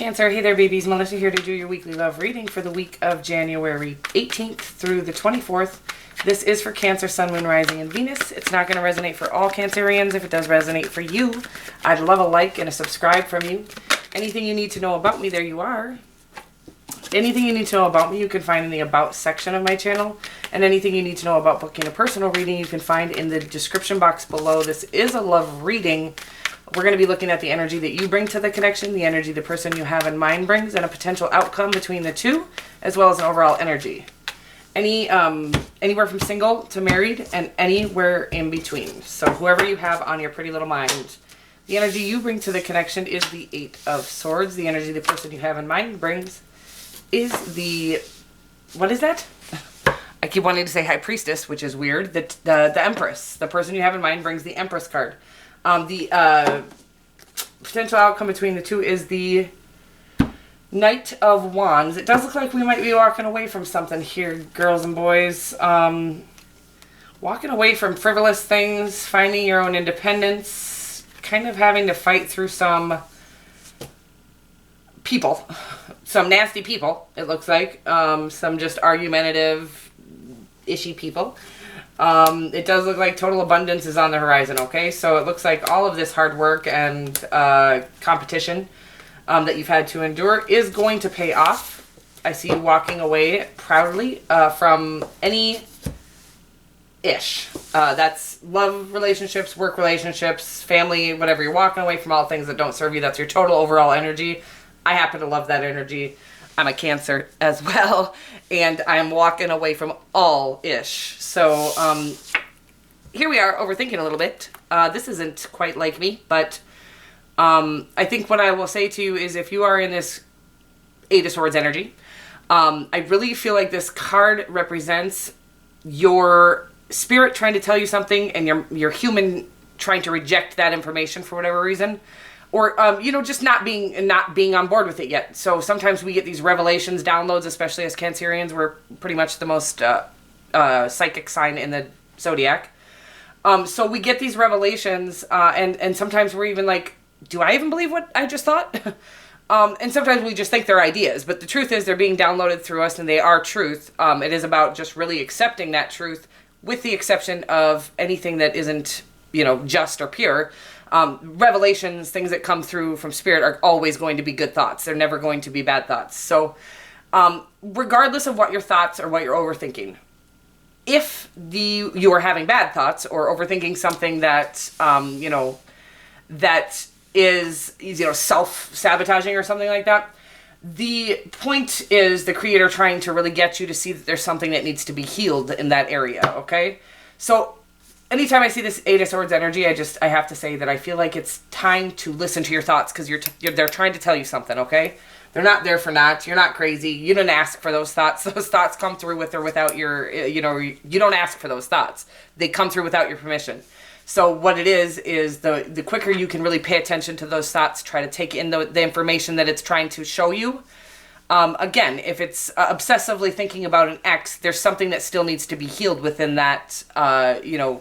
Cancer. Hey there, babies. Melissa here to do your weekly love reading for the week of January 18th through the 24th. This is for Cancer, Sun, Moon, Rising, and Venus. It's not going to resonate for all Cancerians. If it does resonate for you, I'd love a like and a subscribe from you. Anything you need to know about me, there you are. Anything you need to know about me, you can find in the About section of my channel. And anything you need to know about booking a personal reading, you can find in the description box below. This is a love reading. We're going to be looking at the energy that you bring to the connection, the energy the person you have in mind brings, and a potential outcome between the two, as well as an overall energy. Anywhere from single to married and anywhere in between. So whoever you have on your pretty little mind. The energy you bring to the connection is the Eight of Swords. The energy the person you have in mind brings is the... what is that? I keep wanting to say High Priestess, which is weird. The Empress. The person you have in mind brings the Empress card. The potential outcome between the two is the Knight of Wands. It does look like we might be walking away from something here, girls and boys. Walking away from frivolous things, finding your own independence, kind of having to fight through some people. Some nasty people, it looks like. Some just argumentative, ishy people. It does look like total abundance is on the horizon, okay? So it looks like all of this hard work and competition that you've had to endure is going to pay off. I see you walking away proudly from any ish. That's love relationships, work relationships, family, whatever. You're walking away from all things that don't serve you. That's your total overall energy. I happen to love that energy. I'm a Cancer as well, and I'm walking away from all ish. So here we are, overthinking a little bit. This isn't quite like me, but I think what I will say to you is if you are in this Eight of Swords energy, I really feel like this card represents your spirit trying to tell you something and your human trying to reject that information for whatever reason. Or, just not being on board with it yet. So sometimes we get these revelations, downloads, especially as Cancerians. We're pretty much the most psychic sign in the zodiac. So we get these revelations, and sometimes we're even like, do I even believe what I just thought? And sometimes we just think they're ideas. But the truth is they're being downloaded through us, and they are truth. It is about just really accepting that truth, with the exception of anything that isn't, just or pure. Revelations, things that come through from spirit are always going to be good thoughts. They're never going to be bad thoughts. So regardless of what your thoughts or what you're overthinking, if you are having bad thoughts or overthinking something that, that is, self-sabotaging or something like that, the point is the creator trying to really get you to see that there's something that needs to be healed in that area, okay? So anytime I see this Eight of Swords energy, I have to say that I feel like it's time to listen to your thoughts because they're trying to tell you something, okay? They're not there for naught. You're not crazy. You didn't ask for those thoughts. Those thoughts come through with or without your, you don't ask for those thoughts. They come through without your permission. So what it is the quicker you can really pay attention to those thoughts, try to take in the information that it's trying to show you. Again, if it's obsessively thinking about an ex, there's something that still needs to be healed within that,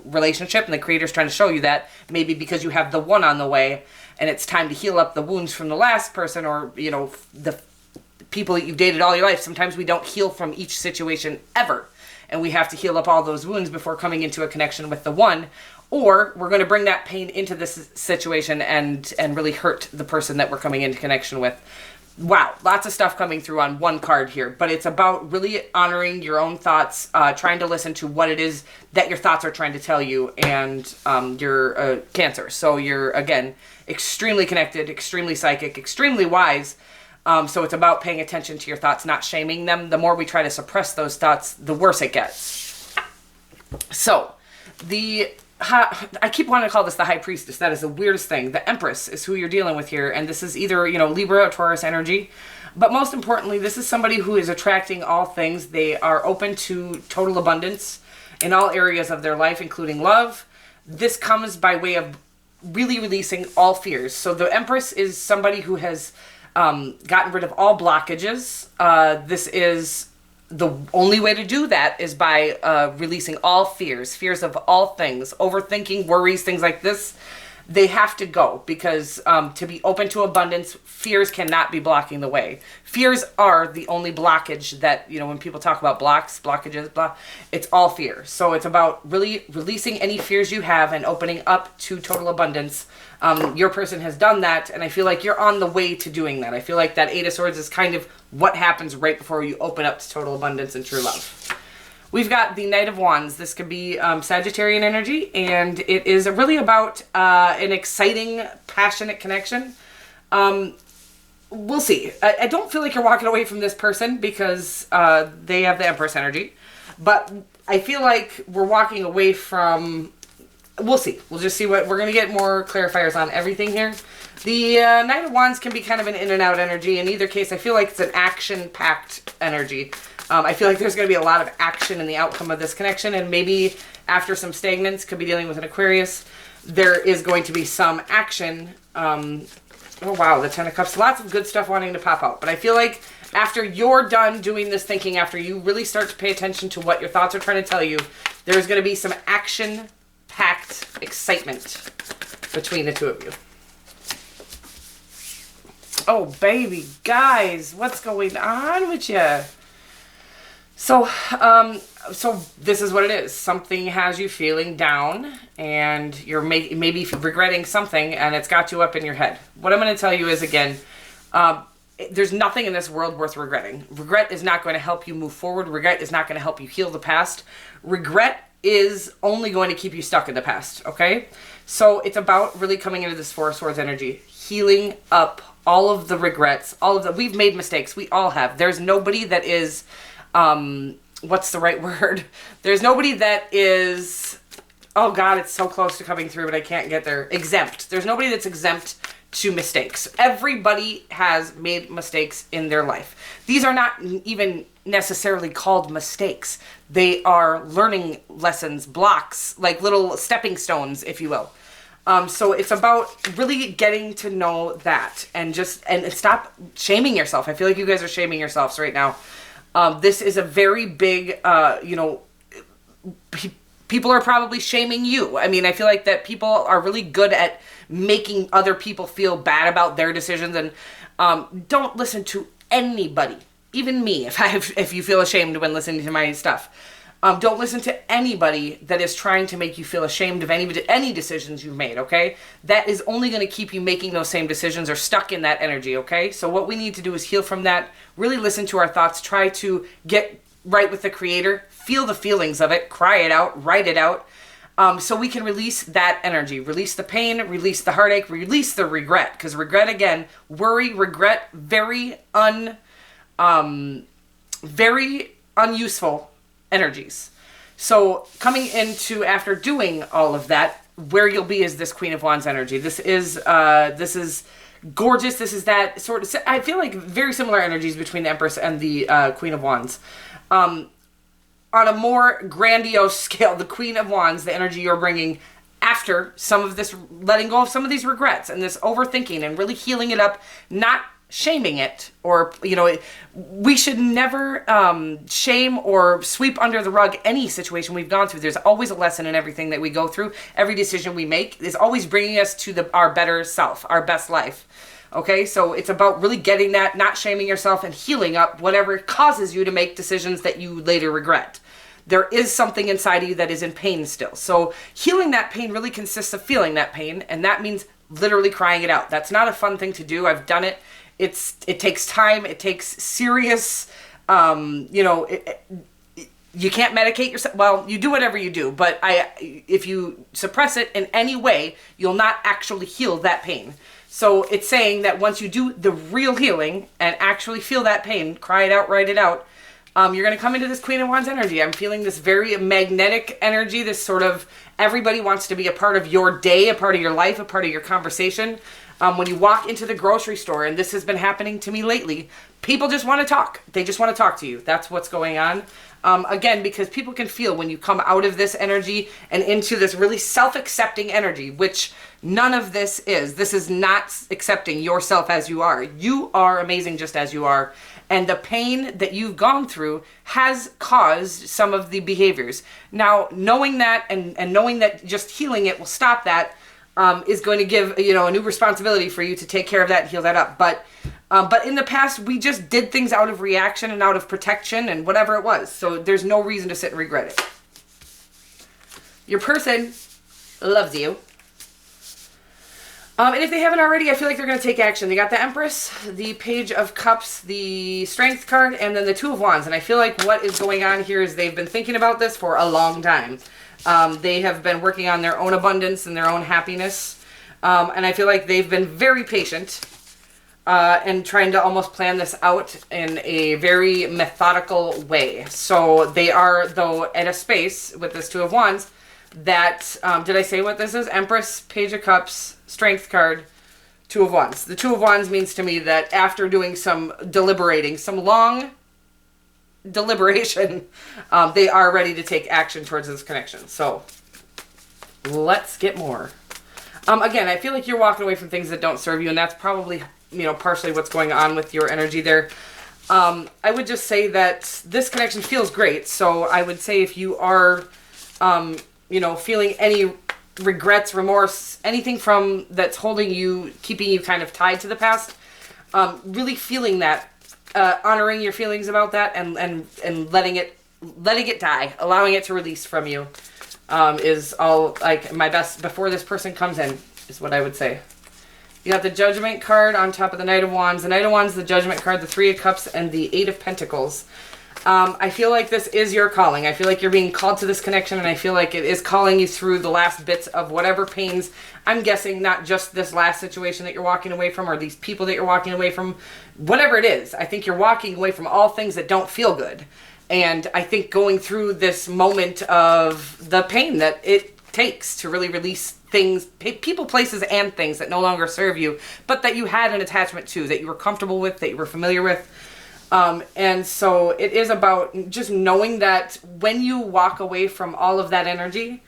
relationship. And the creator's trying to show you that maybe because you have the one on the way and it's time to heal up the wounds from the last person or, the people that you've dated all your life. Sometimes we don't heal from each situation ever. And we have to heal up all those wounds before coming into a connection with the one. Or we're going to bring that pain into this situation and really hurt the person that we're coming into connection with. Wow, lots of stuff coming through on one card here, but it's about really honoring your own thoughts, trying to listen to what it is that your thoughts are trying to tell you, and you're Cancer. So you're, again, extremely connected, extremely psychic, extremely wise. So it's about paying attention to your thoughts, not shaming them. The more we try to suppress those thoughts, the worse it gets. So I keep wanting to call this the High Priestess. That is the weirdest thing. The Empress is who you're dealing with here. And this is either, Libra or Taurus energy. But most importantly, this is somebody who is attracting all things. They are open to total abundance in all areas of their life, including love. This comes by way of really releasing all fears. So the Empress is somebody who has gotten rid of all blockages. This is the only way to do that is by releasing all fears of all things, overthinking, worries, things like this. they have to go, because to be open to abundance, fears cannot be blocking the way. Fears are the only blockage that, when people talk about blockages, it's all fear. So it's about really releasing any fears you have and opening up to total abundance. Your person has done that, and I feel like you're on the way to doing that. I feel like that Eight of Swords is kind of what happens right before you open up to total abundance and true love. We've got the Knight of Wands. This could be Sagittarian energy, and it is really about an exciting, passionate connection. We'll see. I don't feel like you're walking away from this person because they have the Empress energy, but I feel like we're walking away from... We'll see. We'll just see what... We're going to get more clarifiers on everything here. The Knight of Wands can be kind of an in and out energy. In either case, I feel like it's an action-packed energy. I feel like there's going to be a lot of action in the outcome of this connection, and maybe after some stagnance, could be dealing with an Aquarius, there is going to be some action. Oh wow, the Ten of Cups. Lots of good stuff wanting to pop out. But I feel like after you're done doing this thinking, after you really start to pay attention to what your thoughts are trying to tell you, there's going to be some action-packed excitement between the two of you. Oh, baby, guys, what's going on with you? So this is what it is. Something has you feeling down, and you're maybe regretting something, and it's got you up in your head. What I'm going to tell you is, again, there's nothing in this world worth regretting. Regret is not going to help you move forward. Regret is not going to help you heal the past. Regret is only going to keep you stuck in the past, okay? So it's about really coming into this Four of Swords energy, healing up all of the regrets, we've made mistakes. We all have. There's nobody that is... what's the right word? There's nobody that is, oh God, it's so close to coming through, but I can't get there. Exempt. There's nobody that's exempt to mistakes. Everybody has made mistakes in their life. These are not even necessarily called mistakes. They are learning lessons, blocks, like little stepping stones, if you will. So it's about really getting to know that, and stop shaming yourself. I feel like you guys are shaming yourselves right now. This is a very big, people are probably shaming you. I mean, I feel like that people are really good at making other people feel bad about their decisions, and don't listen to anybody, even me, if you feel ashamed when listening to my stuff. Don't listen to anybody that is trying to make you feel ashamed of any decisions you've made, okay? That is only going to keep you making those same decisions or stuck in that energy, okay? So what we need to do is heal from that, really listen to our thoughts, try to get right with the Creator, feel the feelings of it, cry it out, write it out, so we can release that energy, release the pain, release the heartache, release the regret. Because regret, again, worry, regret, very unuseful energies. So coming into, after doing all of that, where you'll be is this Queen of Wands energy. This is gorgeous. This is that sort of, I feel like very similar energies between the Empress and the Queen of Wands. On a more grandiose scale, the Queen of Wands, the energy you're bringing after some of this, letting go of some of these regrets and this overthinking and really healing it up, not shaming it, or, we should never shame or sweep under the rug any situation we've gone through. There's always a lesson in everything that we go through. Every decision we make is always bringing us to our better self, our best life. Okay, so it's about really getting that, not shaming yourself, and healing up whatever causes you to make decisions that you later regret. There is something inside of you that is in pain still. So healing that pain really consists of feeling that pain, and that means literally crying it out. That's not a fun thing to do. I've done it. It takes time. It takes serious, you can't medicate yourself. Well, you do whatever you do, but if you suppress it in any way, you'll not actually heal that pain. So it's saying that once you do the real healing and actually feel that pain, cry it out, write it out, you're going to come into this Queen of Wands energy. I'm feeling this very magnetic energy, this sort of everybody wants to be a part of your day, a part of your life, a part of your conversation. When you walk into the grocery store, and this has been happening to me lately, people just want to talk. They just want to talk to you. That's what's going on. Again, because people can feel when you come out of this energy and into this really self-accepting energy, which none of this is. This is not accepting yourself as you are. You are amazing just as you are. And the pain that you've gone through has caused some of the behaviors. Now, knowing that and knowing that just healing it will stop that, is going to give, a new responsibility for you to take care of that and heal that up. But in the past, we just did things out of reaction and out of protection and whatever it was. So there's no reason to sit and regret it. Your person loves you. And if they haven't already, I feel like they're going to take action. They got the Empress, the Page of Cups, the Strength card, and then the Two of Wands. And I feel like what is going on here is they've been thinking about this for a long time. They have been working on their own abundance and their own happiness. And I feel like they've been very patient and trying to almost plan this out in a very methodical way. So they are, though, at a space with this Two of Wands that, did I say what this is? Empress, Page of Cups, Strength card, Two of Wands. The Two of Wands means to me that after doing some deliberating, some long deliberation, they are ready to take action towards this connection. So let's get more. Again, I feel like you're walking away from things that don't serve you, and that's probably, partially what's going on with your energy there. I would just say that this connection feels great. So I would say if you are, feeling any regrets, remorse, anything from that's holding you, keeping you kind of tied to the past, really feeling that, honoring your feelings about that and letting it die, allowing it to release from you, is all like my best before this person comes in, is what I would say. You got the Judgment card on top of the Knight of Wands. The Knight of Wands, the Judgment card, the Three of Cups, and the Eight of Pentacles. I feel like this is your calling. I feel like you're being called to this connection, and I feel like it is calling you through the last bits of whatever pains. I'm guessing not just this last situation that you're walking away from or these people that you're walking away from, whatever it is. I think you're walking away from all things that don't feel good. And I think going through this moment of the pain that it takes to really release things, people, places, and things that no longer serve you, but that you had an attachment to, that you were comfortable with, that you were familiar with. And so it is about just knowing that when you walk away from all of that energy,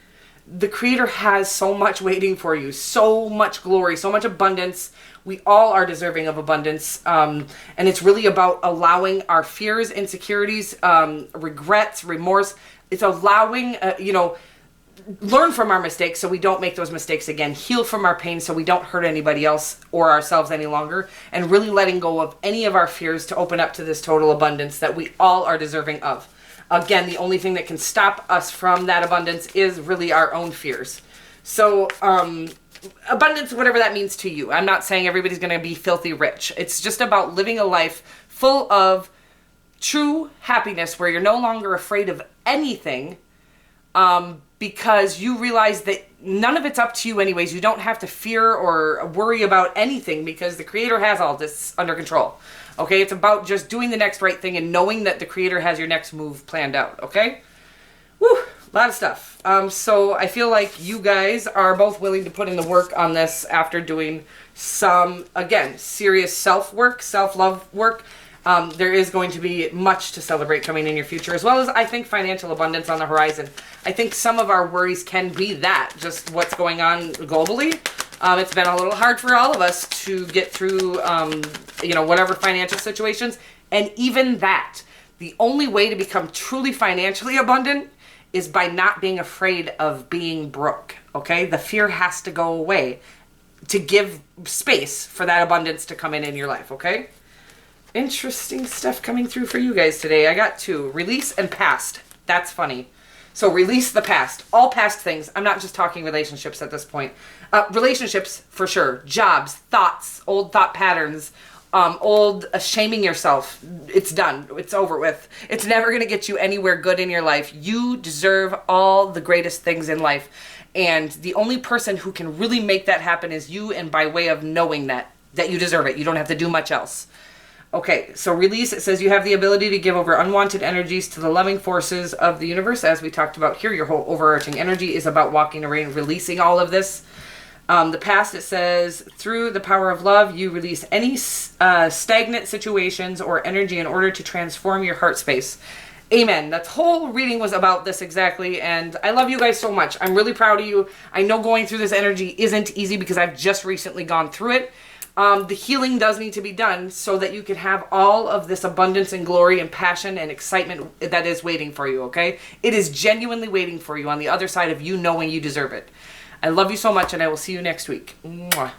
the Creator has so much waiting for you, so much glory, so much abundance. We all are deserving of abundance. And it's really about allowing our fears, insecurities, regrets, remorse. It's allowing, learn from our mistakes so we don't make those mistakes again, heal from our pain so we don't hurt anybody else or ourselves any longer, and really letting go of any of our fears to open up to this total abundance that we all are deserving of. Again, the only thing that can stop us from that abundance is really our own fears. So, abundance, whatever that means to you. I'm not saying everybody's going to be filthy rich. It's just about living a life full of true happiness where you're no longer afraid of anything, because you realize that none of it's up to you anyways. You don't have to fear or worry about anything because the Creator has all this under control. Okay, it's about just doing the next right thing and knowing that the Creator has your next move planned out, okay? Woo, a lot of stuff. So I feel like you guys are both willing to put in the work on this after doing some, again, serious self-work, self-love work. There is going to be much to celebrate coming in your future, as well as, I think, financial abundance on the horizon. I think some of our worries can be that, just what's going on globally. It's been a little hard for all of us to get through, whatever financial situations. And even that, the only way to become truly financially abundant is by not being afraid of being broke, okay? The fear has to go away to give space for that abundance to come in your life, okay? Interesting stuff coming through for you guys today. I got two. Release and past. That's funny. So release the past. All past things. I'm not just talking relationships at this point. Relationships, for sure. Jobs, thoughts, old thought patterns, old shaming yourself. It's done. It's over with. It's never going to get you anywhere good in your life. You deserve all the greatest things in life. And the only person who can really make that happen is you, and by way of knowing that you deserve it. You don't have to do much else. Okay, so release, it says you have the ability to give over unwanted energies to the loving forces of the universe. As we talked about here, your whole overarching energy is about walking away and releasing all of this. The past, it says, through the power of love, you release any stagnant situations or energy in order to transform your heart space. Amen. That whole reading was about this exactly, and I love you guys so much. I'm really proud of you. I know going through this energy isn't easy because I've just recently gone through it. The healing does need to be done so that you can have all of this abundance and glory and passion and excitement that is waiting for you, okay? It is genuinely waiting for you on the other side of you knowing you deserve it. I love you so much, and I will see you next week. Mwah.